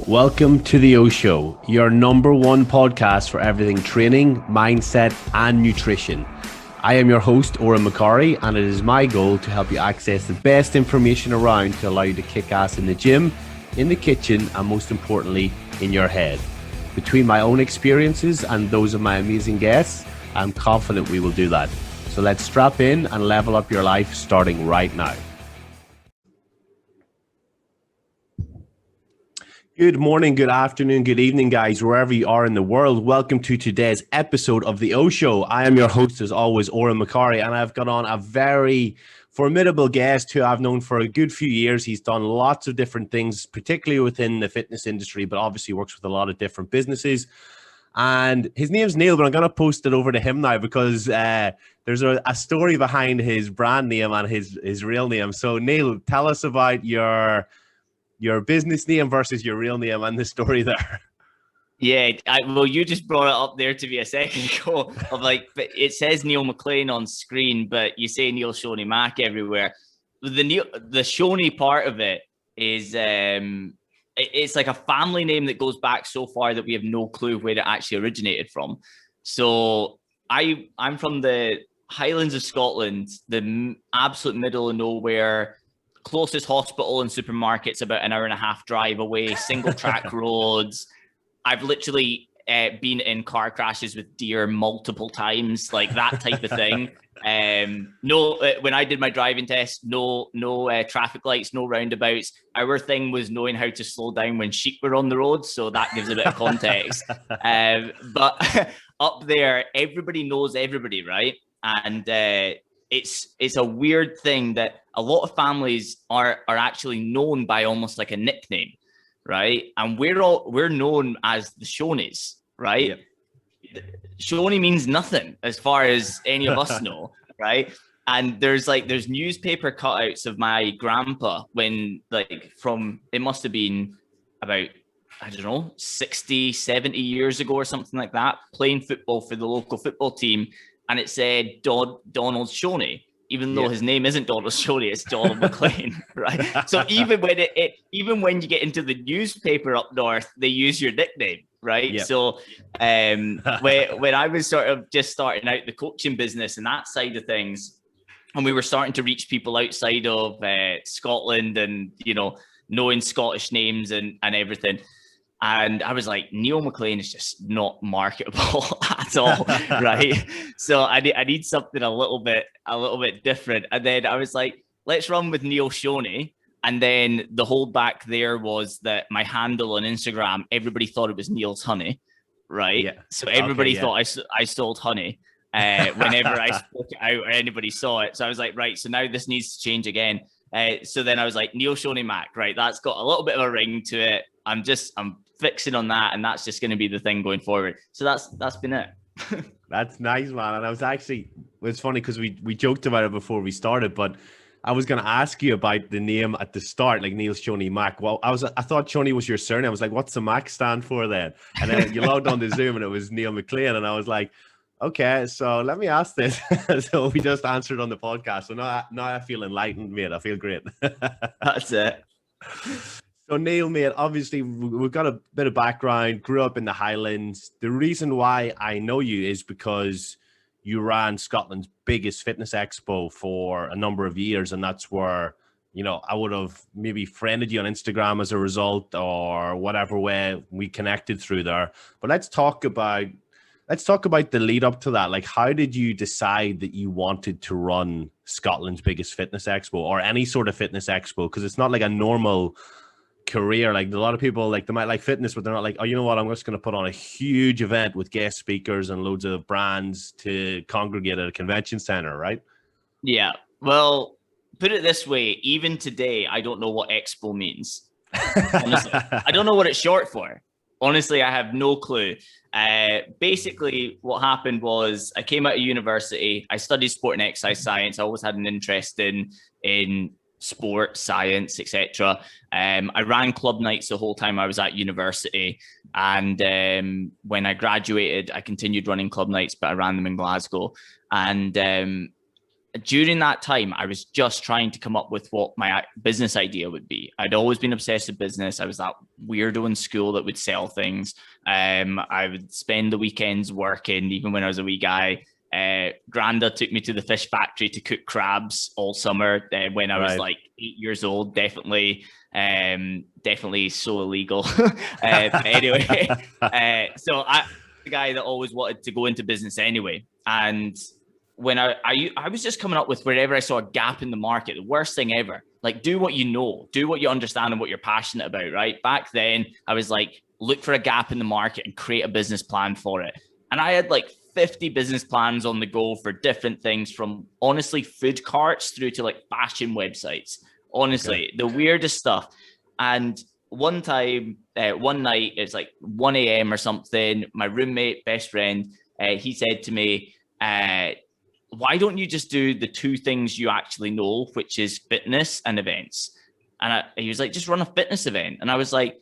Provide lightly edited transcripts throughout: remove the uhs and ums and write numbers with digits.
Welcome to the O Show, your number one podcast for everything training, mindset, and nutrition. I am your host, Oren McCarry, and it is my goal to help you access the best information around to allow you to kick ass in the gym, in the kitchen, and most importantly, in your head. Between my own experiences and those of my amazing guests, I'm confident we will do that. So let's strap in and level up your life starting right now. Good morning, good afternoon, good evening, guys, wherever you are in the world. Welcome to today's episode of The O Show. I am your host, as always, Oren McCarry, and I've got on a very formidable guest who I've known for a good few years. He's done lots of different things, particularly within the fitness industry, but obviously works with a lot of different businesses. And his name's Neil, but I'm going to post it over to him now because there's a story behind his brand name and his real name. So, Neil, tell us about your business name versus your real name and the story there. Yeah, well, you just brought it up there to me a second ago of like, but it says Neil McLean on screen, but you say Neil Shoney Mac everywhere. The Shoney part of it is it's like a family name that goes back so far that we have no clue where it actually originated from. So I'm from the Highlands of Scotland, the absolute middle of nowhere. Closest hospital and supermarket's about an hour and a half drive away, single track roads. I've literally been in car crashes with deer multiple times, like that type of thing. When I did my driving test, no traffic lights, no roundabouts. Our thing was knowing how to slow down when sheep were on the road, so that gives a bit of context. But up there, everybody knows everybody, right? And it's a weird thing that a lot of families are actually known by almost like a nickname, right? And we're known as the Shoneys, right? Yep. Shoney means nothing as far as any of us know, right? And there's newspaper cutouts of my grandpa when it must have been about, I don't know, 60, 70 years ago or something like that, playing football for the local football team. And it said Donald Shoney, even though his name isn't Donald Shoney, it's Donald McLean, right? So even when you get into the newspaper up north, they use your nickname, right? Yep. So when I was sort of just starting out the coaching business and that side of things, and we were starting to reach people outside of Scotland and, knowing Scottish names and everything. And I was like, Neil McLean is just not marketable at all, right? So I need something a little bit different. And then I was like, let's run with Neil Shoney. And then the holdback there was that my handle on Instagram, everybody thought it was Neil's Honey, right? Yeah. So everybody thought I sold honey whenever I spoke it out or anybody saw it. So I was like, right, so now this needs to change again. So then I was like, Neil Shoney Mac, right? That's got a little bit of a ring to it. I'm fixing on that, and that's just going to be the thing going forward. So that's been it. That's nice, man. And it's funny because we joked about it before we started, but I was going to ask you about the name at the start, like Neil Shoney Mac. Well, I thought Shoney was your surname. I was like, what's the Mac stand for then? And then you logged on to Zoom and it was Neil McLean, and I was like, okay, so let me ask this. So we just answered on the podcast. So now I feel enlightened, mate. I feel great. That's it. So Neil, mate, obviously we've got a bit of background, grew up in the Highlands. The reason why I know you is because you ran Scotland's biggest fitness expo for a number of years. And that's where, I would have maybe friended you on Instagram as a result or whatever way we connected through there. But let's talk about the lead up to that. Like, how did you decide that you wanted to run Scotland's biggest fitness expo or any sort of fitness expo? Because it's not like a normal career. Like a lot of people, like they might like fitness, but they're not like, oh, you know what, I'm just going to put on a huge event with guest speakers and loads of brands to congregate at a convention center, right? Yeah. Well, put it this way, even today, I don't know what expo means. Honestly, I don't know what it's short for. Honestly, I have no clue. Basically, what happened was I came out of university. I studied sport and exercise science. I always had an interest in sport, science, etc. I ran club nights the whole time I was at university. And when I graduated, I continued running club nights, but I ran them in Glasgow. And during that time, I was just trying to come up with what my business idea would be. I'd always been obsessed with business. I was that weirdo in school that would sell things. I would spend the weekends working, even when I was a wee guy. Granda took me to the fish factory to cook crabs all summer when I was like 8 years old. Definitely so illegal. Anyway, so I'm the guy that always wanted to go into business anyway. And when I was just coming up with wherever I saw a gap in the market, the worst thing ever, like do what you know, do what you understand and what you're passionate about, right? Back then, I was like, look for a gap in the market and create a business plan for it. And I had like 50 business plans on the go for different things, from honestly food carts through to like fashion websites. Honestly, the weirdest stuff. And one time, one night, it's like 1 a.m. or something. My roommate, best friend, he said to me, why don't you just do the two things you actually know, which is fitness and events? And he was like, just run a fitness event. And I was like,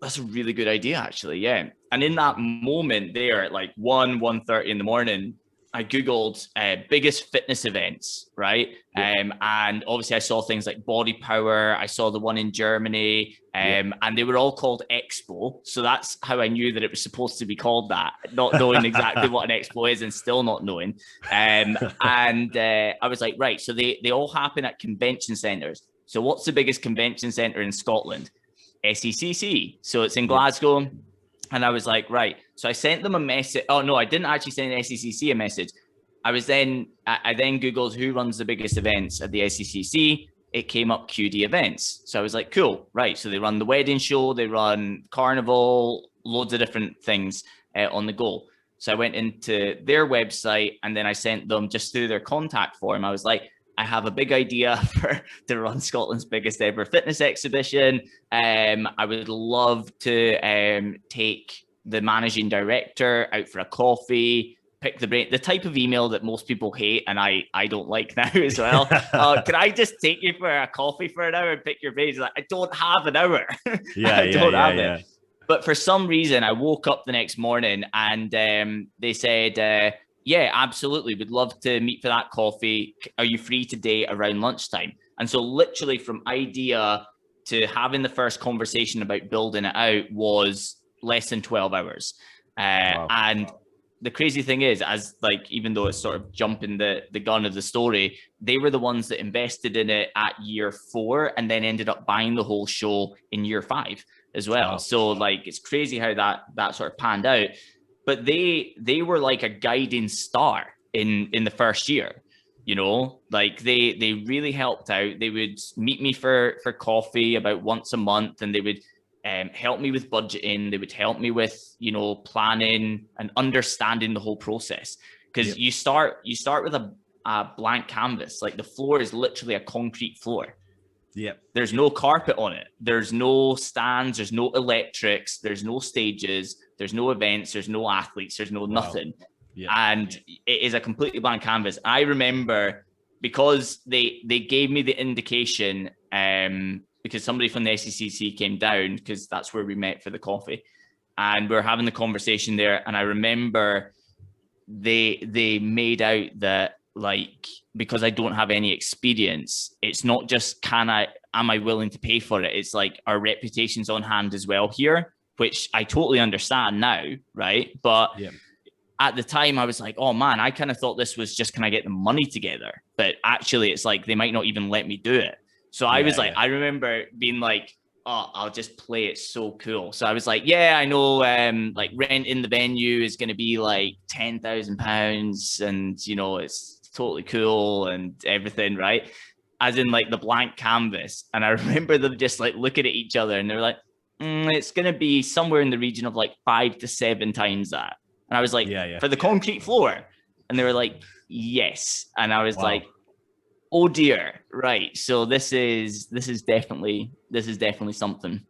that's a really good idea, actually. Yeah. And in that moment there at like 1:30 in the morning, I Googled biggest fitness events, right? And obviously I saw things like Body Power. I saw the one in Germany, and they were all called Expo. So that's how I knew that it was supposed to be called that, not knowing exactly what an Expo is and still not knowing. And I was like, right, so they all happen at convention centers. So what's the biggest convention center in Scotland? SECC. So it's in Glasgow. And I was like, right. So I sent them a message. Oh, no, I didn't actually send SECC a message. I then Googled who runs the biggest events at the SECC. It came up QD Events. So I was like, cool. Right. So they run the wedding show, they run carnival, loads of different things on the go. So I went into their website and then I sent them just through their contact form. I was like, I have a big idea to run Scotland's biggest ever fitness exhibition. I would love to take the managing director out for a coffee, pick the brain, the type of email that most people hate and I don't like now as well. Can I just take you for a coffee for an hour and pick your brains? Like, I don't have an hour. I don't have it. But for some reason, I woke up the next morning and they said, yeah, absolutely. We'd love to meet for that coffee. Are you free today around lunchtime? And so literally from idea to having the first conversation about building it out was less than 12 hours. And the crazy thing is, as like, even though it's sort of jumping the gun of the story, they were the ones that invested in it at year 4 and then ended up buying the whole show in year 5 as well. Wow. So like, it's crazy how that sort of panned out. But they were like a guiding star in the first year, you know, like they really helped out. They would meet me for coffee about once a month, and they would help me with budgeting. They would help me with, you know, planning and understanding the whole process. Because you start with a blank canvas. Like the floor is literally a concrete floor. Yep. There's no carpet on it. There's no stands. There's no electrics. There's no stages. There's no events. There's no athletes. There's no nothing. Yep. And it is a completely blank canvas. I remember because they gave me the indication because somebody from the SECC came down, because that's where we met for the coffee. And we were having the conversation there. And I remember they made out that, like, because I don't have any experience, it's not just am I willing to pay for it? It's like our reputation's on hand as well here, which I totally understand now, right? But at the time I was like, oh man, I kind of thought this was just, can I get the money together? But actually it's like, they might not even let me do it. So I was like, I remember being like, oh, I'll just play it so cool. So I was like, yeah, I know, like rent in the venue is going to be like £10,000 and, you know, it's totally cool and everything, right? As in like the blank canvas. And I remember them just like looking at each other and they're like, it's going to be somewhere in the region of like 5 to 7 times that. And I was like, for the concrete floor? And they were like, yes. And I was like, oh dear, right. So this is definitely something.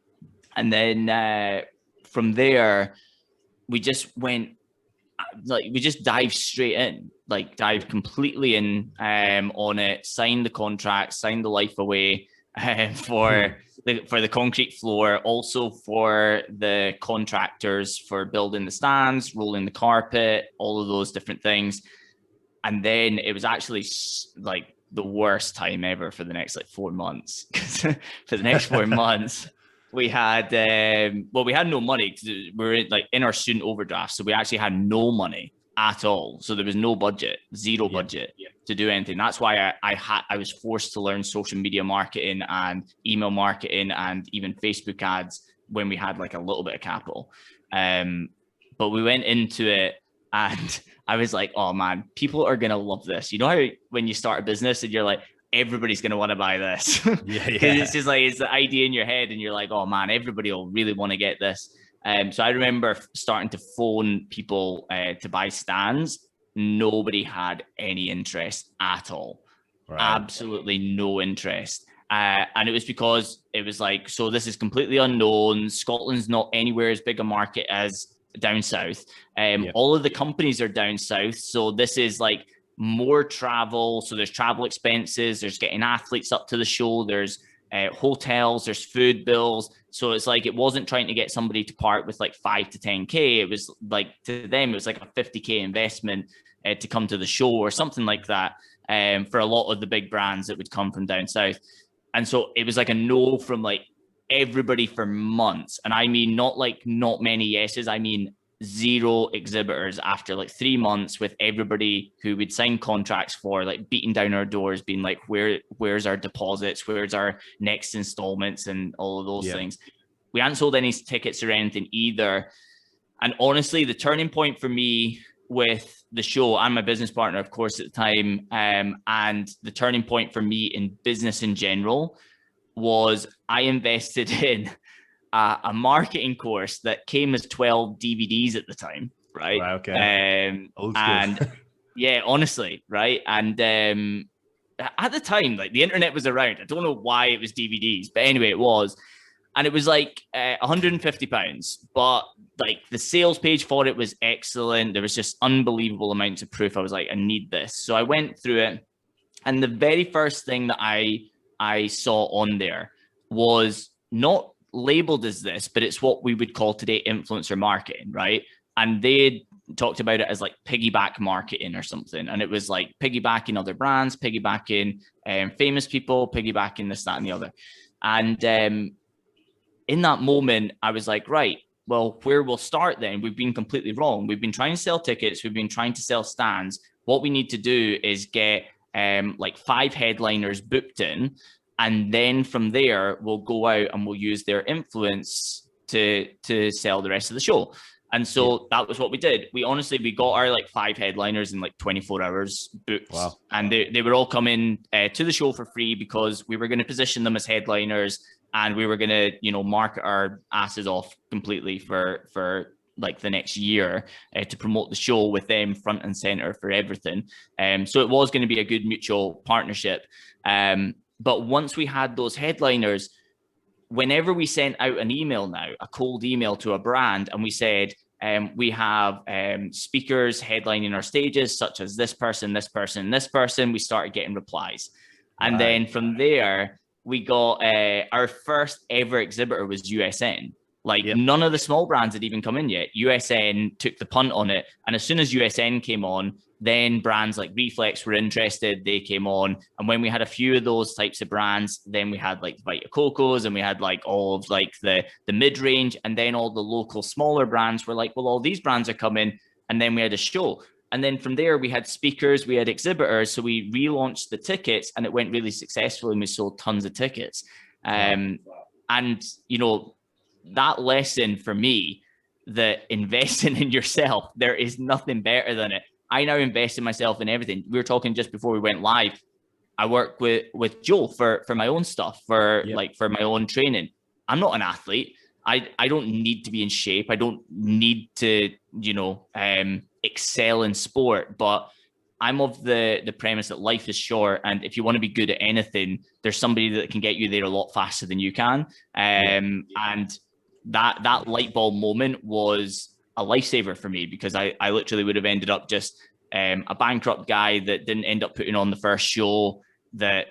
And then from there, we just went, like, we just dived straight in, like dived completely in on it, signed the contract, signed the life away for the concrete floor, also for the contractors for building the stands, rolling the carpet, all of those different things. And then it was actually like the worst time ever for the next like 4 months. For the next 4 months, we had we had no money because we were in our student overdraft, so we actually had no money at all. So there was no budget, zero budget to do anything. That's why I was forced to learn social media marketing and email marketing and even Facebook ads when we had like a little bit of capital. But we went into it and I was like, oh man, people are gonna love this. You know how when you start a business and you're like, everybody's going to want to buy this. Because it's just like, it's the idea in your head and you're like, oh man, everybody will really want to get this. So I remember starting to phone people to buy stands. Nobody had any interest at all. Right. Absolutely no interest. And it was because it was like, so this is completely unknown. Scotland's not anywhere as big a market as down south. All of the companies are down south. So this is like more travel. So there's travel expenses, there's getting athletes up to the show, there's hotels, there's food bills. So it's like, it wasn't trying to get somebody to part with like 5 to 10K. It was like, to them, it was like a 50K investment to come to the show or something like that. For a lot of the big brands that would come from down south. And so it was like a no from like everybody for months. And I mean, not many yeses. I mean, zero exhibitors after like 3 months, with everybody who would sign contracts for like beating down our doors, being like, where's our deposits? Where's our next installments and all of those things? We hadn't sold any tickets or anything either. And honestly, the turning point for me with the show, and my business partner, of course, at the time, and the turning point for me in business in general was I invested in a marketing course that came as 12 DVDs at the time, right? Okay. And yeah, honestly, right? And at the time, like the internet was around. I don't know why it was DVDs, but anyway, it was. And it was like £150, but like the sales page for it was excellent. There was just unbelievable amounts of proof. I was like, I need this. So I went through it. And the very first thing that I saw on there was not labeled as this, but it's what we would call today influencer marketing, right? And they talked about it as like piggyback marketing or something. And it was like piggybacking other brands, piggybacking famous people, piggybacking this, that, and the other. And in that moment, I was like, right, well, where we'll start then? We've been completely wrong. We've been trying to sell tickets. We've been trying to sell stands. What we need to do is get like 5 headliners booked in. And then from there, we'll go out and we'll use their influence to sell the rest of the show. And so that was what we did. We got our like 5 headliners in like 24 hours booked. Wow. And they were all coming to the show for free because we were going to position them as headliners. And we were going to, market our asses off completely for like the next year to promote the show with them front and center for everything. So it was going to be a good mutual partnership. But once we had those headliners, whenever we sent out an email now, a cold email to a brand, and we said, we have speakers headlining our stages, such as this person, this person, this person, we started getting replies. And then from there, we got our first ever exhibitor was USN. None of the small brands had even come in yet. USN took the punt on it. And as soon as USN came on, then brands like Reflex were interested. They came on. And when we had a few of those types of brands, then we had like Vita Cocos, and we had like all of like the mid-range. And then all the local smaller brands were like, well, all these brands are coming. And then we had a show. And then from there, we had speakers, we had exhibitors. So we relaunched the tickets, and it went really successful, and we sold tons of tickets. And, that lesson for me, that investing in yourself, there is nothing better than it. I now invest in myself in everything. We were talking just before we went live. I work with Joe for my own stuff, for my own training. I'm not an athlete. I don't need to be in shape. I don't need to, excel in sport, but I'm of the premise that life is short. And if you want to be good at anything, there's somebody that can get you there a lot faster than you can. And that light bulb moment was a lifesaver for me, because I literally would have ended up just a bankrupt guy that didn't end up putting on the first show, that,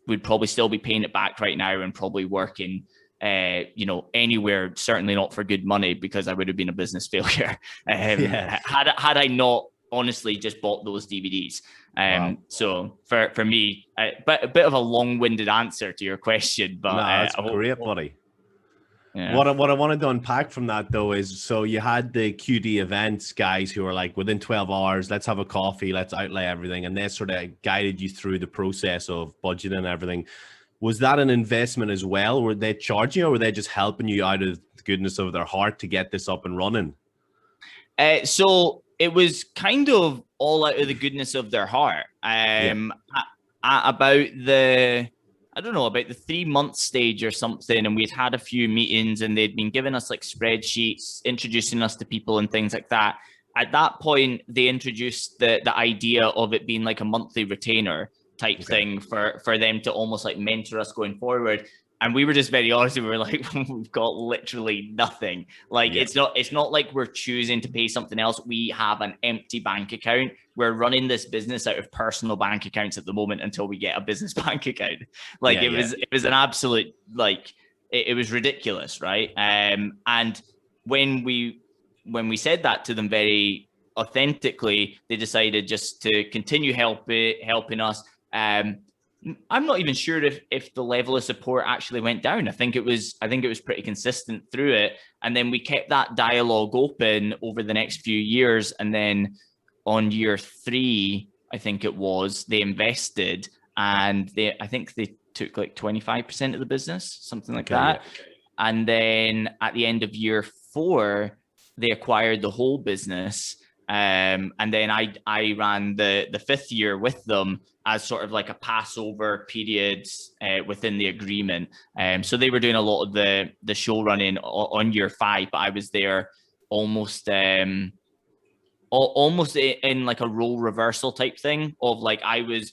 would probably still be paying it back right now and probably working anywhere, certainly not for good money, because I would have been a business failure. Had I not honestly just bought those DVDs. Wow. So for me, but a bit of a long-winded answer to your question, but No, that's I hope, great, buddy. yeah. What I wanted to unpack from that though is, so you had the QD events guys who were like, within 12 hours, let's have a coffee, let's outlay everything, and they sort of guided you through the process of budgeting and everything. Was that an investment as well? Were they charging you, or were they just helping you out of the goodness of their heart to get this up and running? So it was kind of all out of the goodness of their heart. Yeah. About the, I don't know, about the 3 month stage or something, and we'd had a few meetings, and they'd been giving us like spreadsheets, introducing us to people and things like that. At that point, they introduced the idea of it being like a monthly retainer type thing for them to almost like mentor us going forward. And we were just very honest. We were like, we've got literally nothing. Like, it's not like we're choosing to pay something else. We have an empty bank account. We're running this business out of personal bank accounts at the moment until we get a business bank account. Like, it was an absolute, like, it was ridiculous, right? And when we said that to them very authentically, they decided just to continue helping us. I'm not even sure if the level of support actually went down. I think it was pretty consistent through it. And then we kept that dialogue open over the next few years. And then on year 3, I think it was, they invested, and I think they took like 25% of the business, something like that. Yeah. And then at the end of year 4, they acquired the whole business. And then I ran the 5th year with them as sort of like a passover period within the agreement. So they were doing a lot of the show running on year 5, but I was there almost in like a role reversal type thing of like, I was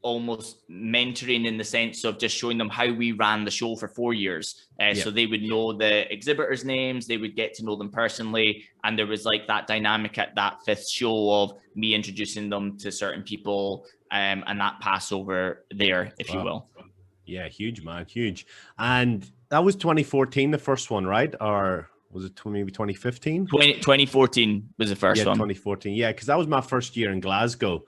almost mentoring in the sense of just showing them how we ran the show for 4 years. So they would know the exhibitors' names, they would get to know them personally. And there was like that dynamic at that 5th show of me introducing them to certain people, and that Passover there, if you will. Yeah, huge, man, huge. And that was 2014, the first one, right? Or was it maybe 2015? 2014 was the first one. 2014. Yeah, because that was my first year in Glasgow.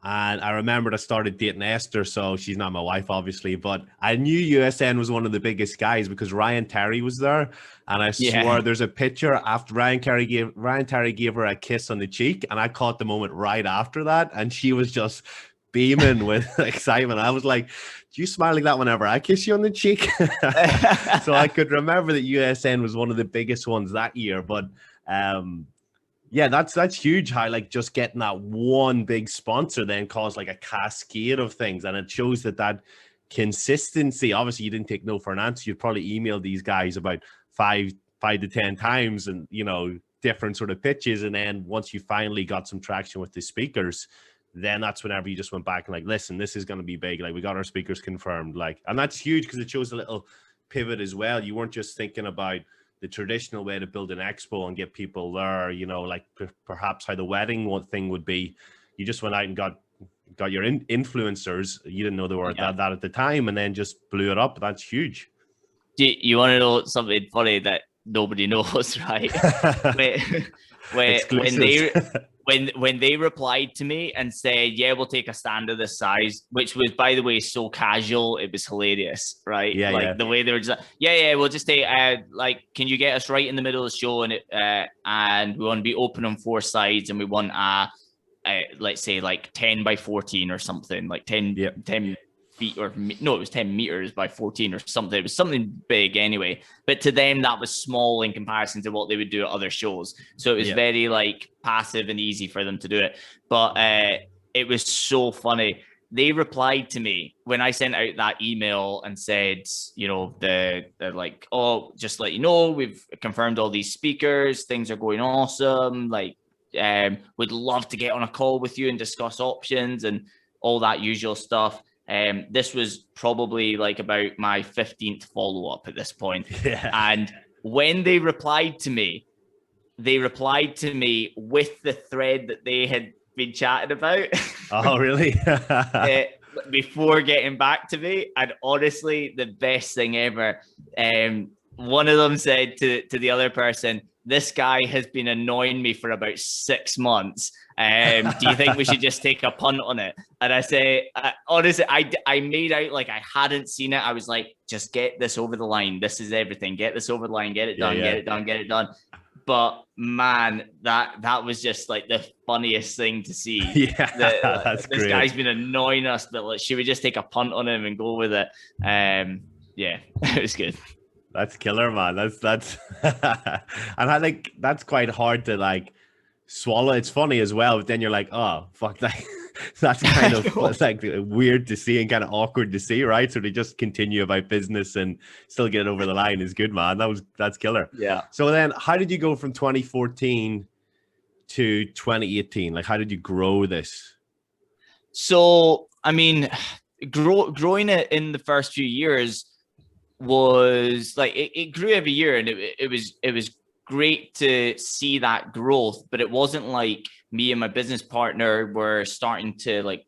And I remembered I started dating Esther, so she's not my wife, obviously, but I knew USN was one of the biggest guys because Ryan Terry was there. And I swore there's a picture after Ryan Terry gave her a kiss on the cheek, and I caught the moment right after that, and she was just beaming with excitement. I was like, do you smile like that whenever I kiss you on the cheek? So I could remember that USN was one of the biggest ones that year. But yeah, that's huge how like just getting that one big sponsor then caused like a cascade of things. And it shows that consistency, obviously you didn't take no for an answer. You'd probably email these guys about five to 10 times and, you know, different sort of pitches. And then once you finally got some traction with the speakers, then that's whenever you just went back and like, listen, this is going to be big. Like, we got our speakers confirmed. Like, and that's huge because it shows a little pivot as well. You weren't just thinking about the traditional way to build an expo and get people there, you know, like perhaps how the wedding thing would be. You just went out and got your influencers. You didn't know they were that at the time, and then just blew it up. That's huge. You want to know something funny that nobody knows, right? when they replied to me and said, yeah, we'll take a stand of this size, which was, by the way, so casual, it was hilarious, right? The way they were just we'll just take like, can you get us right in the middle of the show, and we want to be open on 4 sides, and we want let's say like 10 by 14 or something, like 10 feet, or no, it was 10 meters by 14 or something. It was something big anyway, but to them that was small in comparison to what they would do at other shows. So it was very like passive and easy for them to do it. But it was so funny. They replied to me when I sent out that email and said, you know, they're like, oh, just let you know, we've confirmed all these speakers, things are going awesome, like would love to get on a call with you and discuss options and all that usual stuff. This was probably like about my 15th follow-up at this point. And when they replied to me with the thread that they had been chatting about. Oh, really? Before getting back to me. And honestly, the best thing ever one of them said to the other person, "This guy has been annoying me for about 6 months. Do you think we should just take a punt on it?" And I say, honestly, I made out like I hadn't seen it. I was like, just get this over the line. This is everything. Get this over the line. Get it done. Get it done. Get it done. But man, that was just like the funniest thing to see. Yeah, that's this great. Guy's been annoying us, but like, should we just take a punt on him and go with it? Yeah, it was good. That's killer, man. That's and I think that's quite hard to like swallow. It's funny as well, but then you're like, oh fuck that. That's kind of like weird to see and kind of awkward to see, right? So they just continue about business and still get it over the line is good, man. That's killer. Yeah. So then how did you go from 2014 to 2018? Like how did you grow this? So I mean, growing it in the first few years was like it grew every year, and it was great to see that growth, but it wasn't like me and my business partner were starting to like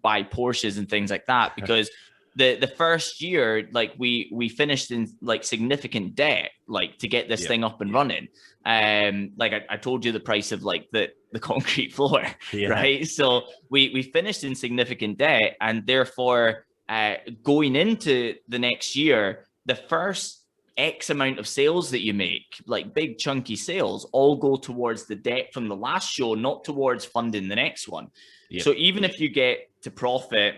buy Porsches and things like that, because the first year, like we finished in like significant debt, like to get this thing up and running. Like I told you the price of like the concrete floor, right? So we finished in significant debt, and therefore going into the next year, the first X amount of sales that you make, like big chunky sales, all go towards the debt from the last show, not towards funding the next one. So even if you get to profit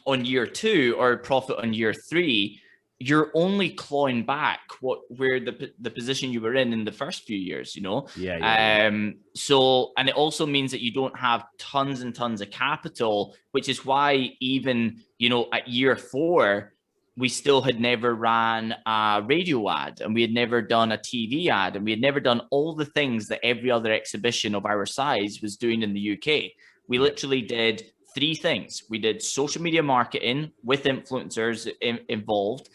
on year 2 or profit on year 3, you're only clawing back where the position you were in the first few years, you know? So, and it also means that you don't have tons and tons of capital, which is why even, you know, at year 4, we still had never ran a radio ad, and we had never done a TV ad, and we had never done all the things that every other exhibition of our size was doing in the UK. We literally did 3 things. We did social media marketing with influencers involved.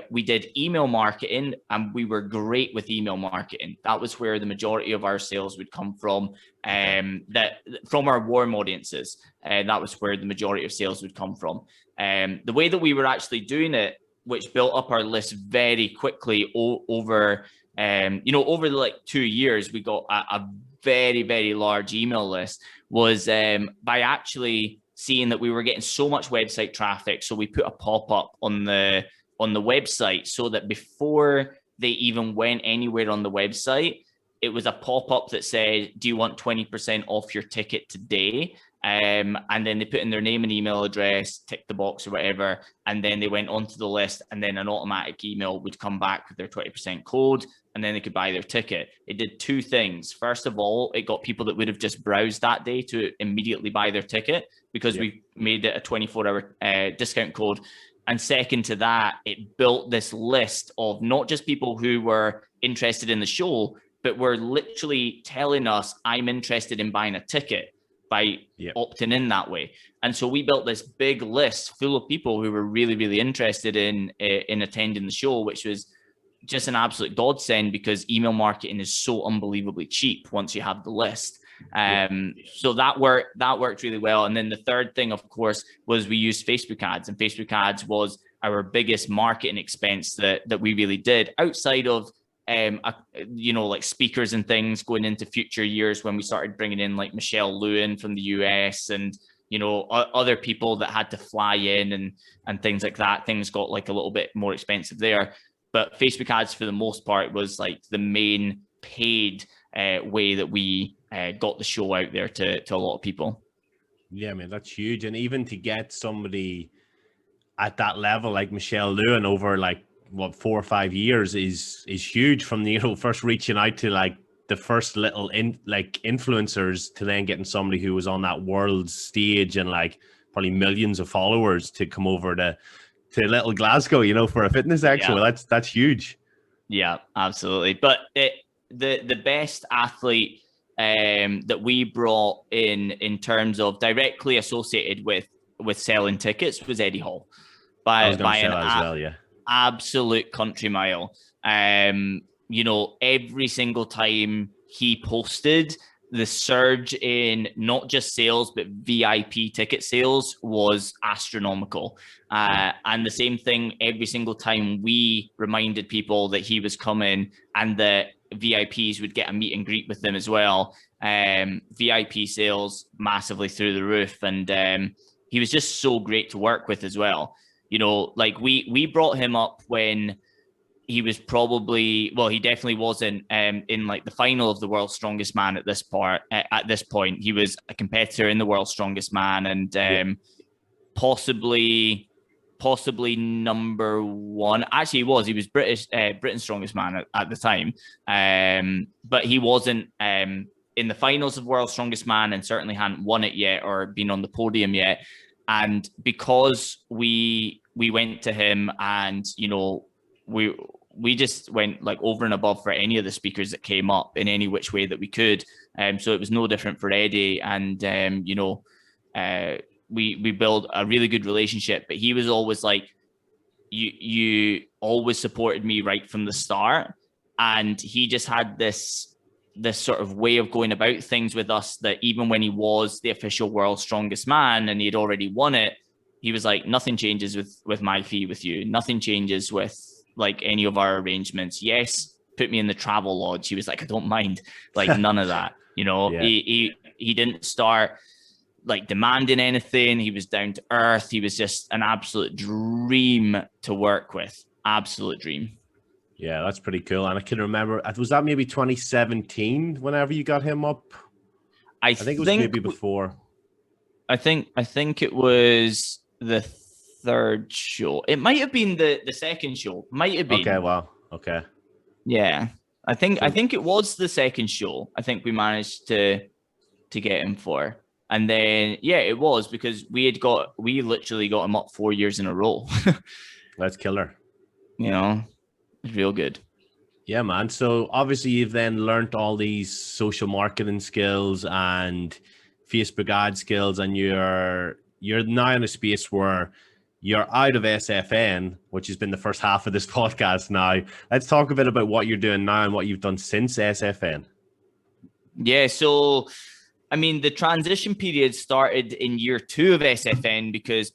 We did email marketing, and we were great with email marketing. That was where the majority of our sales would come from, from our warm audiences. That was where the majority of sales would come from. The way that we were actually doing it, which built up our list very quickly over, over the like 2 years, we got a very, very large email list, was by actually seeing that we were getting so much website traffic. So we put a pop-up on the website, so that before they even went anywhere on the website, it was a pop-up that said, do you want 20% off your ticket today? And then they put in their name and email address, tick the box or whatever, and then they went onto the list, and then an automatic email would come back with their 20% code, and then they could buy their ticket. It did 2 things. First of all, it got people that would have just browsed that day to immediately buy their ticket, because we made it a 24-hour discount code. And second to that, it built this list of not just people who were interested in the show, but were literally telling us, I'm interested in buying a ticket, by opting in that way. And so we built this big list full of people who were really, really interested in attending the show, which was just an absolute godsend, because email marketing is so unbelievably cheap once you have the list. So that worked really well. And then the third thing, of course, was we used Facebook ads, and Facebook ads was our biggest marketing expense that we really did, outside of like speakers and things going into future years, when we started bringing in like Michelle Lewin from the US, and other people that had to fly in and things like that. Things got like a little bit more expensive there, but Facebook ads for the most part was like the main paid way that we got the show out there to a lot of people. Yeah, man, that's huge. And even to get somebody at that level like Michelle Lewin over like 4 or 5 years is huge, from the first reaching out to like the first little influencers, to then getting somebody who was on that world stage and like probably millions of followers to come over to little Glasgow, for a fitness expo. That's huge. Yeah, absolutely. But the best athlete that we brought in terms of directly associated with selling tickets was Eddie Hall by an absolute country mile. Every single time he posted, the surge in not just sales, but VIP ticket sales was astronomical. And the same thing every single time we reminded people that he was coming and the VIPs would get a meet and greet with them as well. VIP sales massively through the roof. And he was just so great to work with as well. You know, like we brought him up when he was probably, well, he definitely wasn't in like the final of the World's Strongest Man at this part. At this point, he was a competitor in the World's Strongest Man, and possibly number one. Actually, he was Britain's Strongest Man at the time, but he wasn't in the finals of World's Strongest Man, and certainly hadn't won it yet or been on the podium yet. And because we went to him, and you know, we just went like over and above for any of the speakers that came up in any which way that we could. So it was no different for Eddie. And, you know, we built a really good relationship, but he was always like, you always supported me right from the start. And he just had this sort of way of going about things with us that even when he was the official World's Strongest Man and he'd already won it, he was like, nothing changes with my fee with you. Nothing changes with like any of our arrangements. Yes, put me in the travel lodge. He was like, I don't mind. Like none of that. You know, yeah. He didn't start like demanding anything. He was down to earth. He was just an absolute dream to work with. Absolute dream. Yeah, that's pretty cool. And I can remember, was that maybe 2017 whenever you got him up? I think it was maybe before. I think it was the third show. It might have been the second show. Might have been. Okay, wow. Okay. Yeah. I think it was the second show. I think we managed to get him for. And then yeah, it was because we literally got him up 4 years in a row. That's killer. You know, it's real good. Yeah, man. So obviously you've then learned all these social marketing skills and Facebook ad skills, and you're now in a space where you're out of SFN, which has been the first half of this podcast now. Let's talk a bit about what you're doing now and what you've done since SFN. Yeah, so, I mean, the transition period started in year 2 of SFN because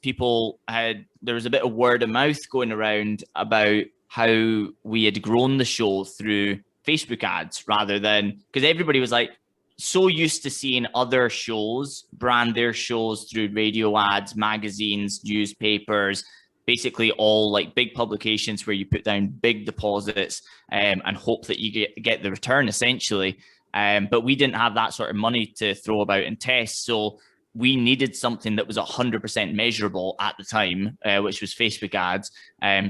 there was a bit of word of mouth going around about how we had grown the show through Facebook ads rather than, because everybody was like, so used to seeing other shows brand their shows through radio ads, magazines, newspapers, basically all like big publications where you put down big deposits and hope that you get the return essentially. But we didn't have that sort of money to throw about and test. So we needed something that was 100% measurable at the time, which was Facebook ads.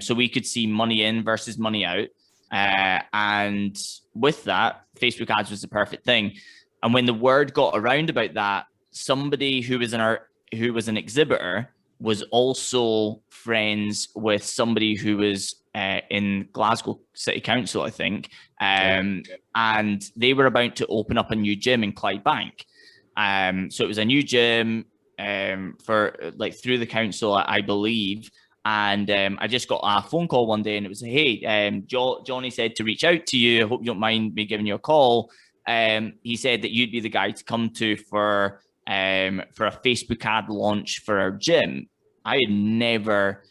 So we could see money in versus money out. And with that, Facebook ads was the perfect thing. And when the word got around about that, somebody who was an exhibitor was also friends with somebody who was in Glasgow City Council, I think. And they were about to open up a new gym in Clydebank. So it was a new gym for like through the council, I believe. And I just got a phone call one day and it was, hey, Johnny said to reach out to you. I hope you don't mind me giving you a call. He said that you'd be the guy to come to for a Facebook ad launch for our gym. I had never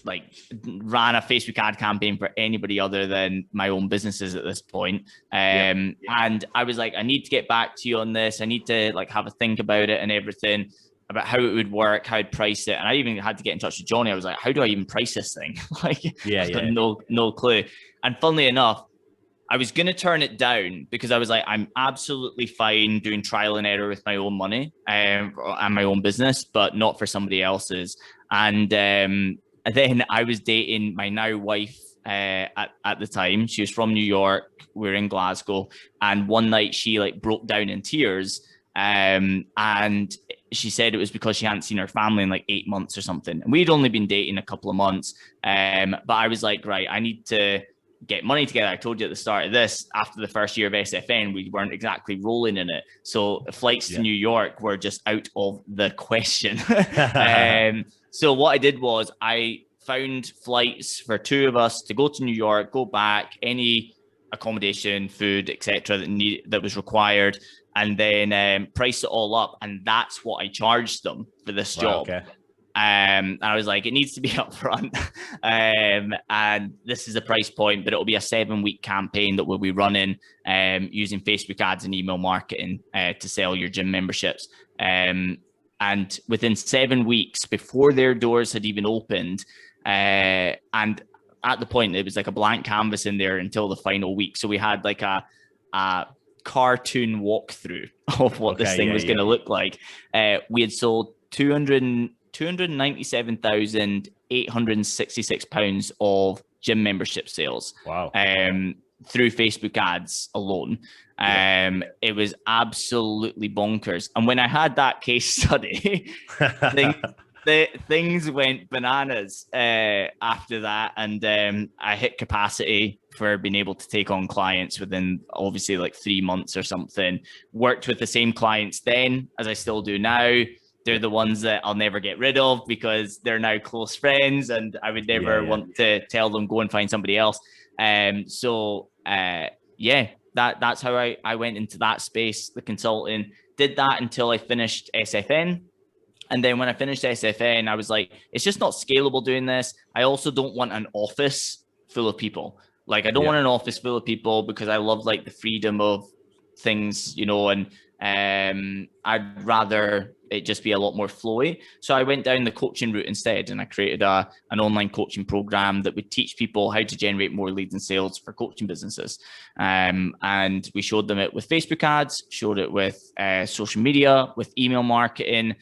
ran a Facebook ad campaign for anybody other than my own businesses at this point. And I was like, I need to get back to you on this. I need to have a think about it and everything, about how it would work, how I'd price it. And I even had to get in touch with Johnny. I was like, how do I even price this thing? No clue. And funnily enough, I was going to turn it down because I was like, I'm absolutely fine doing trial and error with my own money and my own business, but not for somebody else's. And then I was dating my now wife at the time. She was from New York. We were in Glasgow. And one night she broke down in tears. And she said it was because she hadn't seen her family in 8 months or something. And we'd only been dating a couple of months. But I was like, right, I need to get money together. I told you at the start of this, after the first year of SFN, we weren't exactly rolling in it. So flights to New York were just out of the question. So what I did was I found flights for 2 of us to go to New York, go back, any accommodation, food, etc. that was required. and then price it all up. And that's what I charged them for this job. Okay. And I was like, it needs to be upfront. And this is the price point, but it'll be a 7-week campaign that we'll be running using Facebook ads and email marketing to sell your gym memberships. And within 7 weeks, before their doors had even opened, and at the point, it was like a blank canvas in there until the final week. So we had like a cartoon walkthrough of what this thing was going to look like. We had sold £297,866 of gym membership sales. Wow. Through Facebook ads alone. It was absolutely bonkers. And when I had that case study, things went bananas after that. And I hit capacity for being able to take on clients within obviously like 3 months or something. Worked with the same clients then as I still do now. They're the ones that I'll never get rid of because they're now close friends, and I would never want to tell them, go and find somebody else. That's how I went into that space, the consulting. Did that until I finished SFN. And then when I finished SFN, I was like, it's just not scalable doing this. I also don't want an office full of people. Like, I don't want an office full of people because I love like the freedom of things, you know, and I'd rather it just be a lot more flowy. So I went down the coaching route instead, and I created an online coaching program that would teach people how to generate more leads and sales for coaching businesses. And we showed them it with Facebook ads, showed it with social media, with email marketing,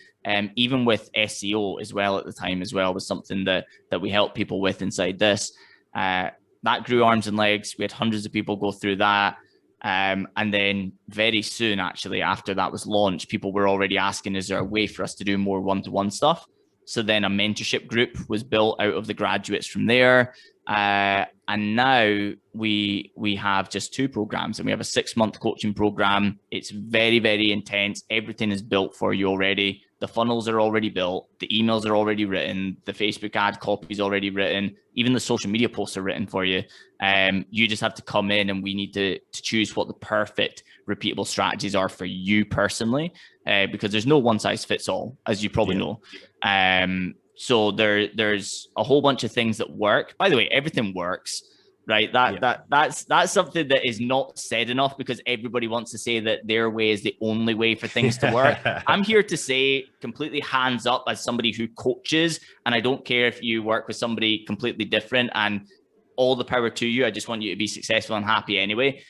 even with SEO as well at the time as well, was something that we helped people with inside this. That grew arms and legs. We had hundreds of people go through that. And then very soon, actually, after that was launched, people were already asking, is there a way for us to do more one-to-one stuff? So then a mentorship group was built out of the graduates from there. And now we have just 2 programs, and we have a 6-month coaching program. It's very, very intense. Everything is built for you already. The funnels are already built. The emails are already written. The Facebook ad copy is already written. Even the social media posts are written for you. You just have to come in, and we need to choose what the perfect repeatable strategies are for you personally, because there's no one size fits all, as you probably know. So there's a whole bunch of things that work. By the way, everything works, right? That's something that is not said enough, because everybody wants to say that their way is the only way for things to work. I'm here to say, completely hands up, as somebody who coaches, and I don't care if you work with somebody completely different, and all the power to you. I just want you to be successful and happy anyway.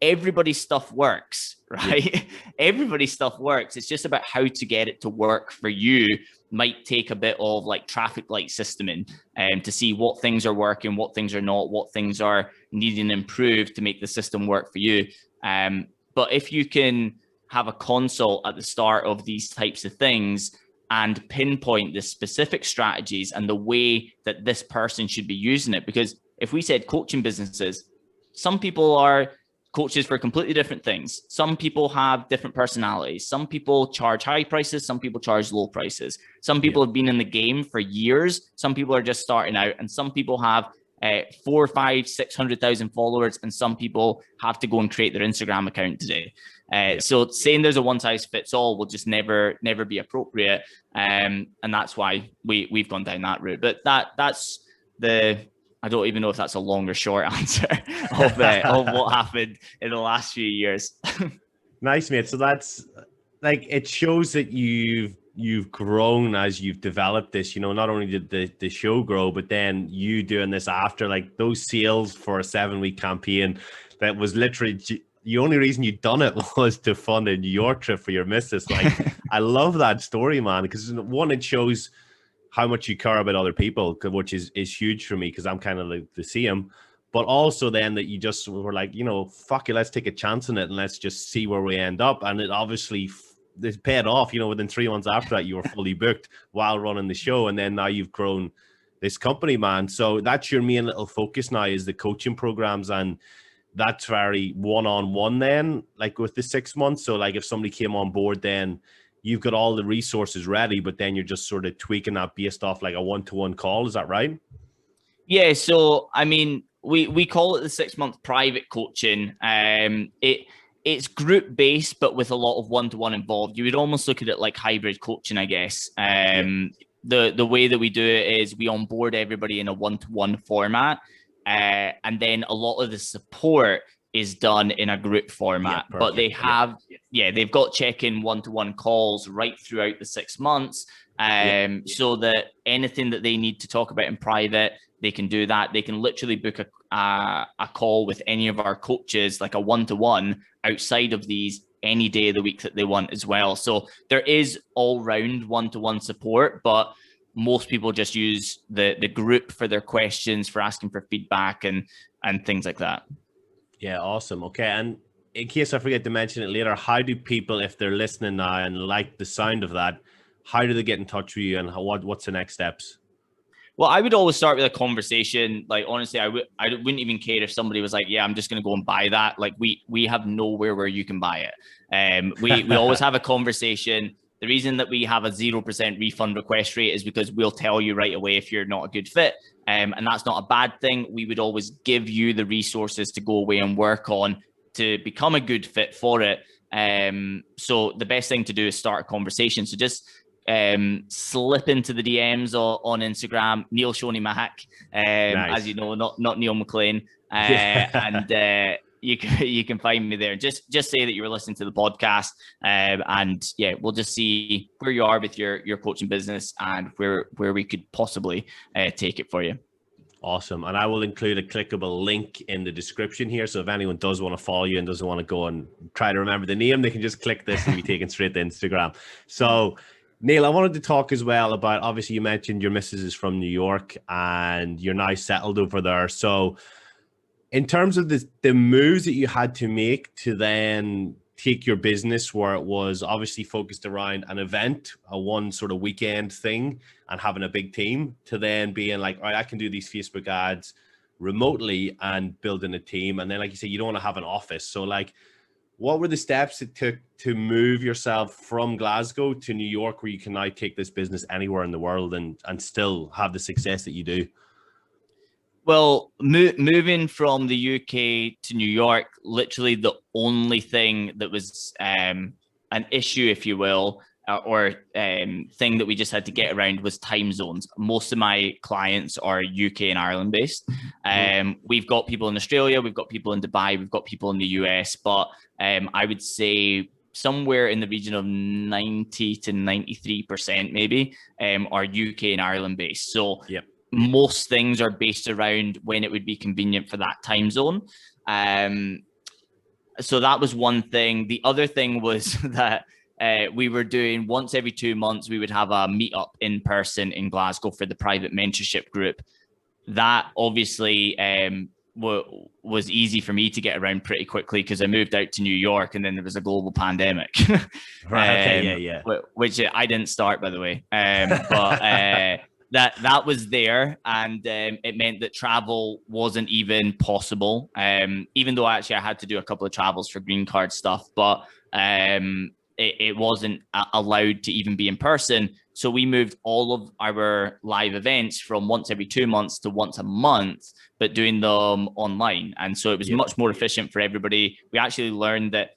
Everybody's stuff works, right? Everybody's stuff works. It's just about how to get it to work for you. Might take a bit of like traffic light systeming to see what things are working, what things are not, what things are needing improved to make the system work for you. But if you can have a consult at the start of these types of things and pinpoint the specific strategies and the way that this person should be using it, because if we said coaching businesses, some people are coaches for completely different things. Some people have different personalities. Some people charge high prices. Some people charge low prices. Some people have been in the game for years. Some people are just starting out, and some people have 400,000, 500,000, 600,000 followers, and some people have to go and create their Instagram account today. So saying there's a one size fits all will just never be appropriate, and that's why we've gone down that route. But that's the, I don't even know if that's a long or short answer of what happened in the last few years. Nice, mate. So that's like, it shows that you've grown as you've developed this. You know, not only did the show grow, but then you doing this after, like, those sales for a 7-week campaign that was literally the only reason you done it was to fund a New York trip for your missus. Like, I love that story, man, because one, it shows how much you care about other people, which is huge for me, because I'm kind of like the same. But also then that you just were like, you know, fuck it, let's take a chance on it and let's just see where we end up. And it obviously it paid off. You know, within 3 months after that, you were fully booked while running the show, and then now you've grown this company, man. So that's your main little focus now, is the coaching programs, and that's very one-on-one then, like with the 6 months. So like if somebody came on board, then you've got all the resources ready, but then you're just sort of tweaking that based off like a one-to-one call. Is that right? Yeah. So, I mean, we call it the 6-month private coaching. it's group based, but with a lot of one-to-one involved. You would almost look at it like hybrid coaching, I guess. The way that we do it is we onboard everybody in a one-to-one format, and then a lot of the support is done in a group format. But they have, they've got check-in one-to-one calls right throughout the 6 months, so that anything that they need to talk about in private, they can do that. They can literally book a call with any of our coaches, like a one-to-one outside of these, any day of the week that they want as well. So there is all round one-to-one support, but most people just use the group for their questions, for asking for feedback and things like that. Yeah, awesome. Okay, and in case I forget to mention it later, how do people, if they're listening now and like the sound of that, how do they get in touch with you, and what's the next steps? Well, I would always start with a conversation. Like, honestly, I wouldn't even care if somebody was like, yeah, I'm just going to go and buy that. Like, we have nowhere where you can buy it. We always have a conversation. The reason that we have a 0% refund request rate is because we'll tell you right away if you're not a good fit. And that's not a bad thing. We would always give you the resources to go away and work on to become a good fit for it. So the best thing to do is start a conversation. So just slip into the DMs on Instagram, Neil Shoney Mac, nice. As you know, not Neil McLean, and you can find me there. Just say that you were listening to the podcast, and we'll just see where you are with your coaching business and where we could possibly take it for you. Awesome. And I will include a clickable link in the description here. So if anyone does want to follow you and doesn't want to go and try to remember the name, they can just click this and be taken straight to Instagram. So Neil, I wanted to talk as well about, obviously you mentioned your missus is from New York and you're now settled over there. So in terms of the moves that you had to make to then take your business where it was obviously focused around an event, a one sort of weekend thing and having a big team, to then being like, all right, I can do these Facebook ads remotely and building a team. And then, like you said, you don't want to have an office. So like, what were the steps it took to move yourself from Glasgow to New York, where you can now take this business anywhere in the world and still have the success that you do? Well, moving from the UK to New York, literally the only thing that was an issue, if you will, or thing that we just had to get around was time zones. Most of my clients are UK and Ireland based. We've got people in Australia, we've got people in Dubai, we've got people in the US, but I would say somewhere in the region of 90 to 93% maybe are UK and Ireland based. So most things are based around when it would be convenient for that time zone. So that was one thing. The other thing was that we were doing once every 2 months, we would have a meetup in person in Glasgow for the private mentorship group. That obviously was easy for me to get around pretty quickly because I moved out to New York and then there was a global pandemic. Right, which I didn't start, by the way. But that was there, and it meant that travel wasn't even possible. Even though I had to do a couple of travels for green card stuff, but it wasn't allowed to even be in person. So we moved all of our live events from once every 2 months to once a month, but doing them online. And so it was much more efficient for everybody. We actually learned that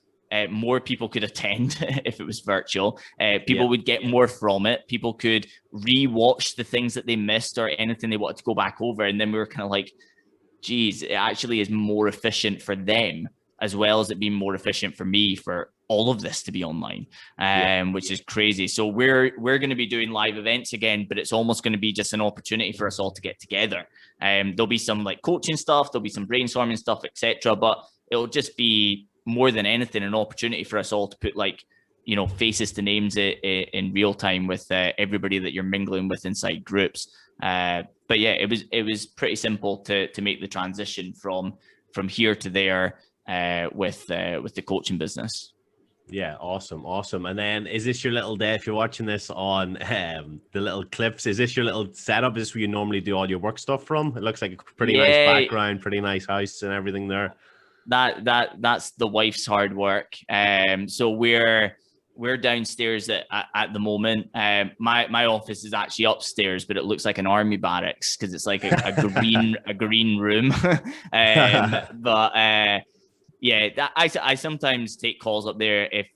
more people could attend if it was virtual. People would get more from it. People could re-watch the things that they missed or anything they wanted to go back over. And then we were kind of like, geez, it actually is more efficient for them, as well as it being more efficient for me for all of this to be online, which is crazy. So we're going to be doing live events again, but it's almost going to be just an opportunity for us all to get together. There'll be some like coaching stuff, there'll be some brainstorming stuff, etc. But it'll just be more than anything an opportunity for us all to put faces to names in real time with everybody that you're mingling with inside groups. But yeah, it was pretty simple to make the transition from here to there with the coaching business. Yeah, awesome. And then, is this your little day? If you're watching this on the little clips, is this your little setup? Is this where you normally do all your work stuff from? It looks like a pretty nice background, pretty nice house and everything there. That's the wife's hard work. So we're downstairs at the moment. My office is actually upstairs, but it looks like an army barracks because it's like a green room. But Yeah, I sometimes take calls up there if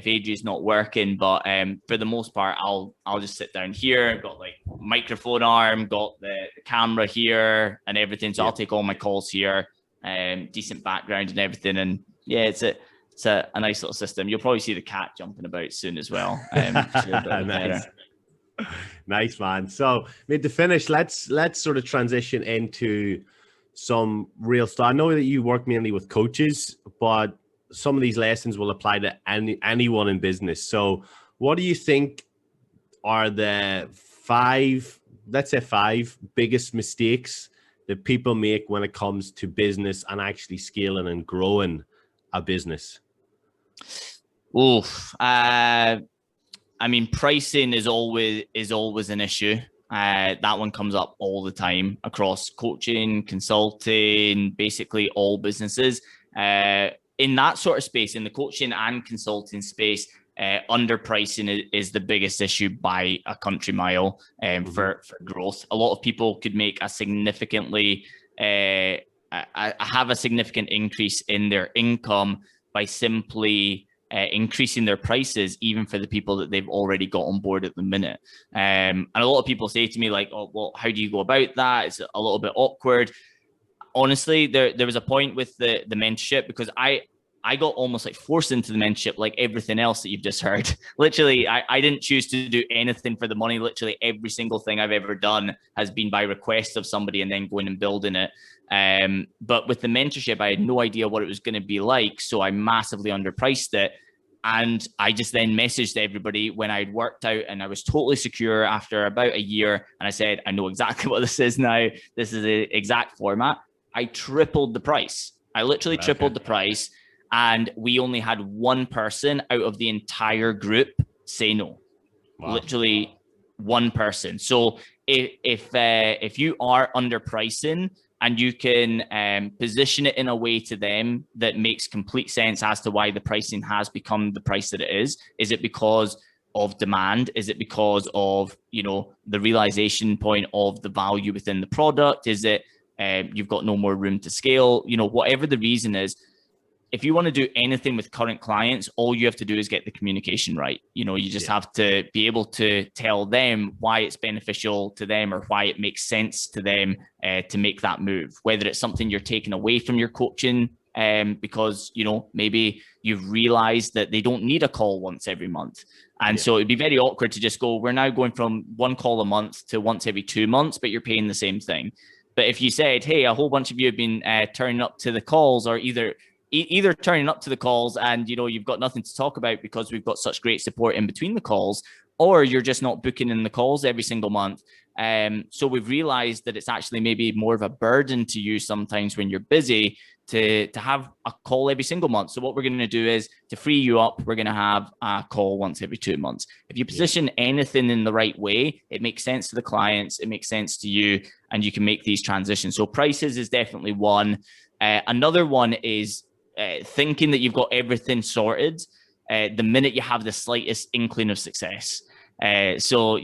Adrian's not working, but for the most part, I'll just sit down here. Got like microphone arm, got the camera here, and everything. So I'll take all my calls here, decent background and everything, and yeah, it's a nice little system. You'll probably see the cat jumping about soon as well. Nice. Nice, man. So, to finish, let's sort of transition into some real stuff. I know that you work mainly with coaches, but some of these lessons will apply to anyone in business. So, what do you think are the five biggest mistakes that people make when it comes to business and actually scaling and growing a business? I mean, pricing is always an issue. That one comes up all the time across coaching, consulting, basically all businesses. In that sort of space, in the coaching and consulting space, underpricing is the biggest issue by a country mile for growth. A lot of people could make a significantly have a significant increase in their income by simply increasing their prices, even for the people that they've already got on board at the minute. And a lot of people say to me like, oh, well, how do you go about that? It's a little bit awkward. Honestly, there was a point with the mentorship, because I got almost like forced into the mentorship, like everything else that you've just heard. Literally, I didn't choose to do anything for the money. Literally every single thing I've ever done has been by request of somebody and then going and building it. But with the mentorship, I had no idea what it was going to be like. So I massively underpriced it. And I just then messaged everybody when I'd worked out and I was totally secure after about a year. And I said, I know exactly what this is now. This is the exact format. I tripled the price. I literally tripled the price. And we only had one person out of the entire group say no. Wow. Literally one person. So if you are underpricing and you can position it in a way to them that makes complete sense as to why the pricing has become the price that it is it because of demand? Is it because of, the realization point of the value within the product? Is it you've got no more room to scale? Whatever the reason is, if you want to do anything with current clients, all you have to do is get the communication right. You just have to be able to tell them why it's beneficial to them or why it makes sense to them to make that move. Whether it's something you're taking away from your coaching because, maybe you've realized that they don't need a call once every month. And so it'd be very awkward to just go, we're now going from one call a month to once every 2 months, but you're paying the same thing. But if you said, hey, a whole bunch of you have been turning up to the calls, or either turning up to the calls and, you've got nothing to talk about because we've got such great support in between the calls, or you're just not booking in the calls every single month. So we've realized that it's actually maybe more of a burden to you sometimes when you're busy to have a call every single month. So what we're going to do is, to free you up, we're going to have a call once every 2 months. If you position anything in the right way, it makes sense to the clients, it makes sense to you, and you can make these transitions. So prices is definitely one. Another one is thinking that you've got everything sorted the minute you have the slightest inkling of success. So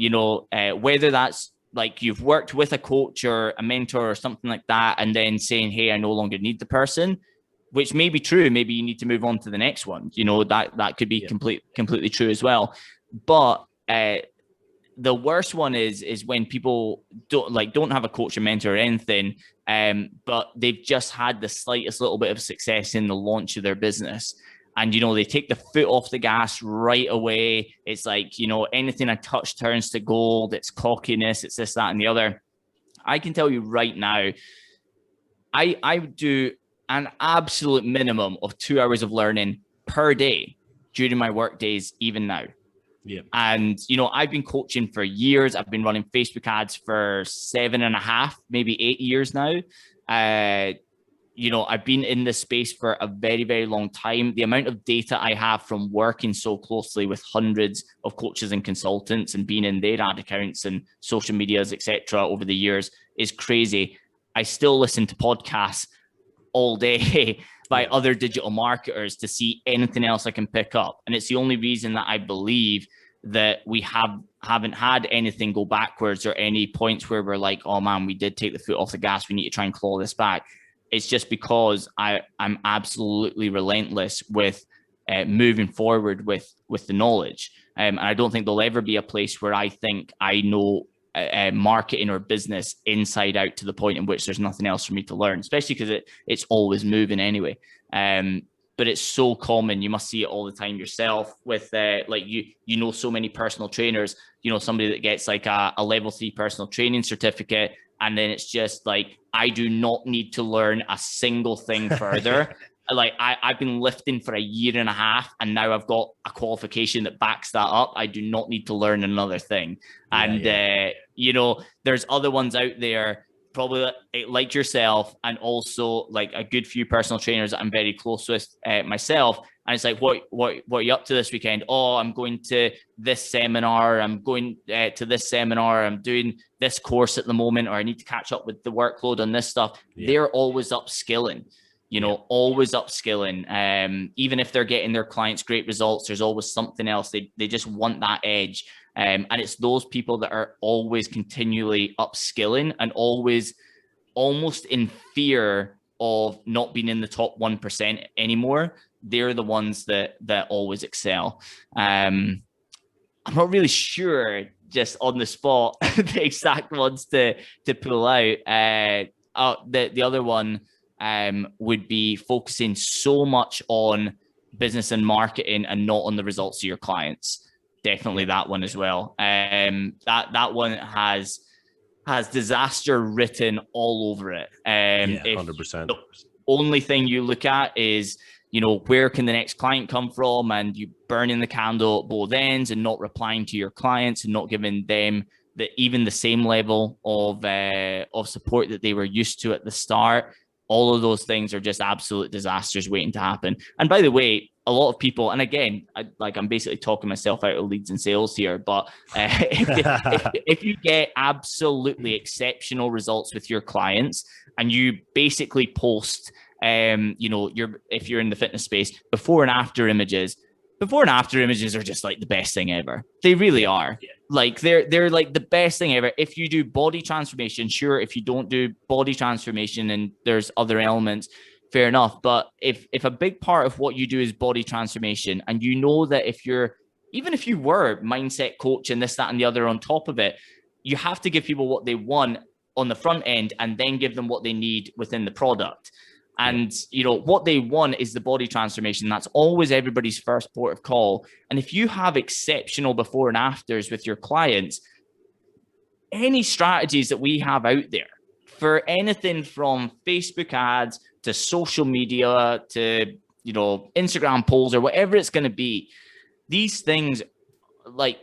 whether that's like you've worked with a coach or a mentor or something like that, and then saying, hey, I no longer need the person, which may be true. Maybe you need to move on to the next one. That could be completely true as well. But the worst one is when people don't have a coach or mentor or anything, but they've just had the slightest little bit of success in the launch of their business. And, they take the foot off the gas right away. It's like, anything I touch turns to gold. It's cockiness. It's this, that, and the other. I can tell you right now, I do an absolute minimum of 2 hours of learning per day during my work days, even now. Yeah. And, I've been coaching for years. I've been running Facebook ads for 7.5, maybe 8 years now. I've been in this space for a very, very long time. The amount of data I have from working so closely with hundreds of coaches and consultants and being in their ad accounts and social medias, etc., over the years is crazy. I still listen to podcasts all day by other digital marketers to see anything else I can pick up. And it's the only reason that I believe that we haven't had anything go backwards, or any points where we're like, oh man, we did take the foot off the gas, we need to try and claw this back. It's just because I'm absolutely relentless with moving forward with the knowledge. And I don't think there'll ever be a place where I think I know marketing or business inside out to the point in which there's nothing else for me to learn, especially because it's always moving anyway. But it's so common. You must see it all the time yourself with like you know, so many personal trainers, you know, somebody that gets like a level 3 personal training certificate. And then it's just like, I do not need to learn a single thing further. Like I've been lifting for a year and a half, and now I've got a qualification that backs that up. I do not need to learn another thing. And, you know, there's other ones out there, probably like yourself, and also like a good few personal trainers that I'm very close with myself. And it's like, what are you up to this weekend? Oh, I'm going to this seminar. I'm going to this seminar. I'm doing this course at the moment, or I need to catch up with the workload on this stuff. Yeah. They're always upskilling, you know, always upskilling. Even if they're getting their clients great results, there's always something else. They just want that edge. And it's those people that are always continually upskilling and always almost in fear of not being in the top 1% anymore. They're the ones that always excel. I'm not really sure just on the spot the exact ones to pull out. The other one would be focusing so much on business and marketing and not on the results of your clients. Definitely that one as well. That one has disaster written all over it. 100%. The only thing you look at is, you know, where can the next client come from, and you burning the candle at both ends and not replying to your clients and not giving them even the same level of support that they were used to at the start. All of those things are just absolute disasters waiting to happen. And by the way, a lot of people, and again, I'm basically talking myself out of leads and sales here, but if you get absolutely exceptional results with your clients and you basically post, you know, if you're in the fitness space, before and after images are just like the best thing ever. They really are. Yeah. Like they're like the best thing ever. If you do body transformation, sure. If you don't do body transformation and there's other elements, fair enough. But if a big part of what you do is body transformation, and you know that even if you were mindset coach and this, that, and the other on top of it, you have to give people what they want on the front end and then give them what they need within the product. And, you know, what they want is the body transformation. That's always everybody's first port of call. And if you have exceptional before and afters with your clients, any strategies that we have out there for anything from Facebook ads to social media to, you know, Instagram polls or whatever it's going to be, these things, like,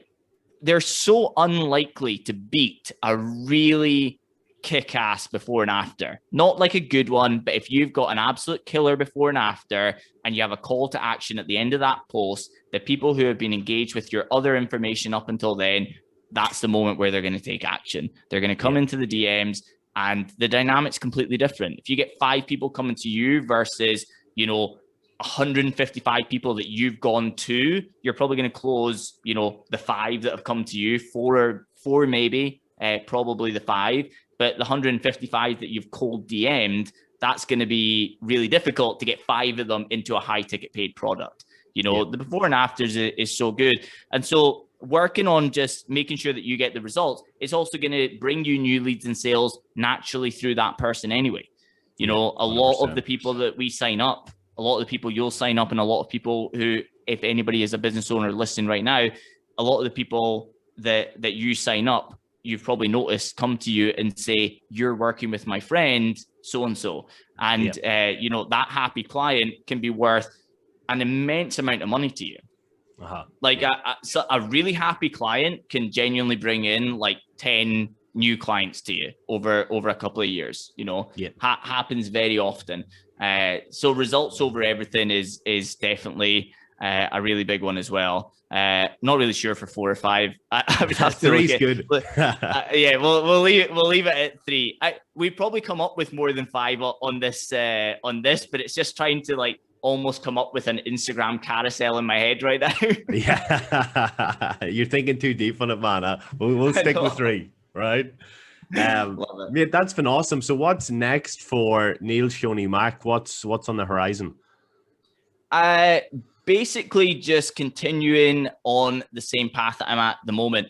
they're so unlikely to beat a really kick-ass before and after. Not like a good one, but if you've got an absolute killer before and after, and you have a call to action at the end of that post, the people who have been engaged with your other information up until then, that's the moment where they're going to take action. They're going to come into the DMs, and the dynamic's completely different. If you get 5 people coming to you versus, you know, 155 people that you've gone to, you're probably going to close, you know, the 5 that have come to you, 4 maybe, probably the 5. But the 155 that you've cold DM'd, that's going to be really difficult to get 5 of them into a high ticket paid product. You know, the before and afters is so good. And so working on just making sure that you get the results, it's also going to bring you new leads and sales naturally through that person anyway. You know, a 100%. Lot of the people that we sign up, a lot of the people you'll sign up, and a lot of people who, if anybody is a business owner listening right now, a lot of the people that you sign up, you've probably noticed, come to you and say, you're working with my friend so-and-so. And, you know, that happy client can be worth an immense amount of money to you. Like a really happy client can genuinely bring in like 10 new clients to you over a couple of years, you know, happens very often. So results over everything is definitely a really big one as well. Not really sure for 4 or 5. I would have to 3's good. Yeah, we'll leave it at 3. We probably come up with more than 5 on this, but it's just trying to like almost come up with an Instagram carousel in my head right now. Yeah, you're thinking too deep on it, man. We'll stick with 3, right? Love it. Mate, that's been awesome. So what's next for Neil Shoney Mac? What's on the horizon? Basically just continuing on the same path that I'm at the moment.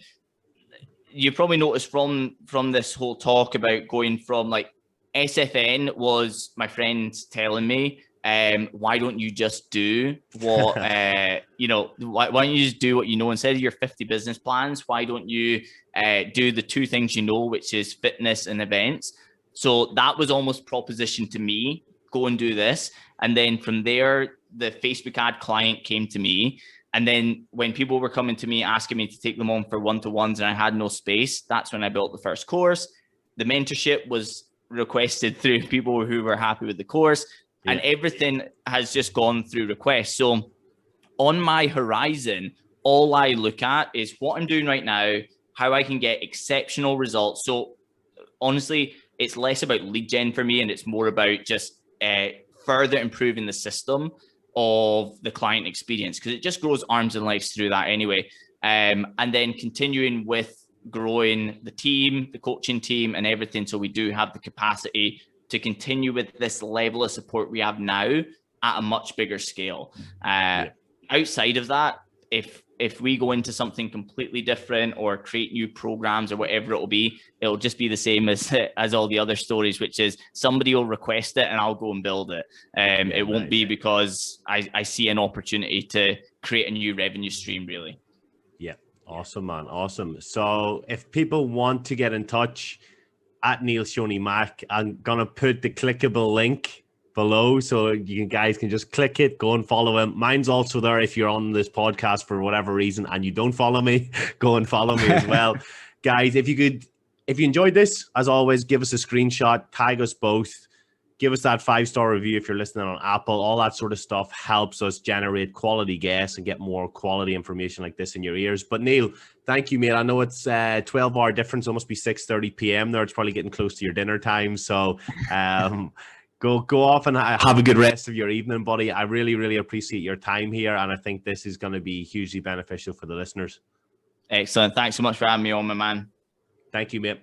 You probably noticed from this whole talk about going from like SFN was my friend telling me, why don't you just do what, why don't you just do what you know instead of your 50 business plans? Why don't you do the two things you know, which is fitness and events? So that was almost propositioned to me, go and do this. And then from there, the Facebook ad client came to me. And then when people were coming to me, asking me to take them on for one-to-ones and I had no space, that's when I built the first course. The mentorship was requested through people who were happy with the course. Yeah. And everything has just gone through requests. So on my horizon, all I look at is what I'm doing right now, how I can get exceptional results. So honestly, it's less about lead gen for me and it's more about just further improving the system of the client experience, because it just grows arms and legs through that anyway. And then continuing with growing the team, the coaching team and everything. So we do have the capacity to continue with this level of support we have now at a much bigger scale. Outside of that, if we go into something completely different or create new programs or whatever it'll be, it'll just be the same as all the other stories, which is somebody will request it and I'll go and build it. It won't be because I see an opportunity to create a new revenue stream, really. Yeah. Awesome, man. Awesome. So if people want to get in touch at Neil Shoney Mac, I'm going to put the clickable link below so you guys can just click it, go and follow him. Mine's also there if you're on this podcast for whatever reason and you don't follow me, go and follow me as well. Guys, if you enjoyed this, as always, give us a screenshot, tag us both, give us that 5-star review if you're listening on Apple. All that sort of stuff helps us generate quality guests and get more quality information like this in your ears. But Neil, thank you, mate. I know it's 12-hour difference. It must be 6:30 p.m. there. It's probably getting close to your dinner time. So go off and have a good rest of your evening, buddy. I really, really appreciate your time here. And I think this is going to be hugely beneficial for the listeners. Excellent. Thanks so much for having me on, my man. Thank you, mate.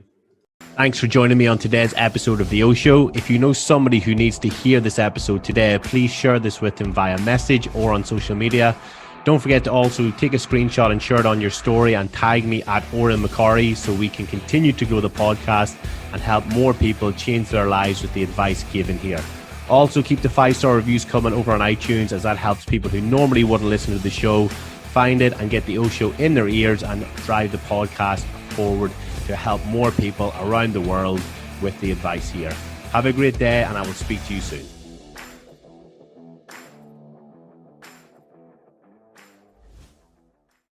Thanks for joining me on today's episode of The O Show. If you know somebody who needs to hear this episode today, please share this with them via message or on social media. Don't forget to also take a screenshot and share it on your story and tag me at Oren McCarry so we can continue to grow the podcast and help more people change their lives with the advice given here. Also, keep the 5-star reviews coming over on iTunes, as that helps people who normally wouldn't listen to the show find it and get the O Show in their ears and drive the podcast forward to help more people around the world with the advice here. Have a great day and I will speak to you soon.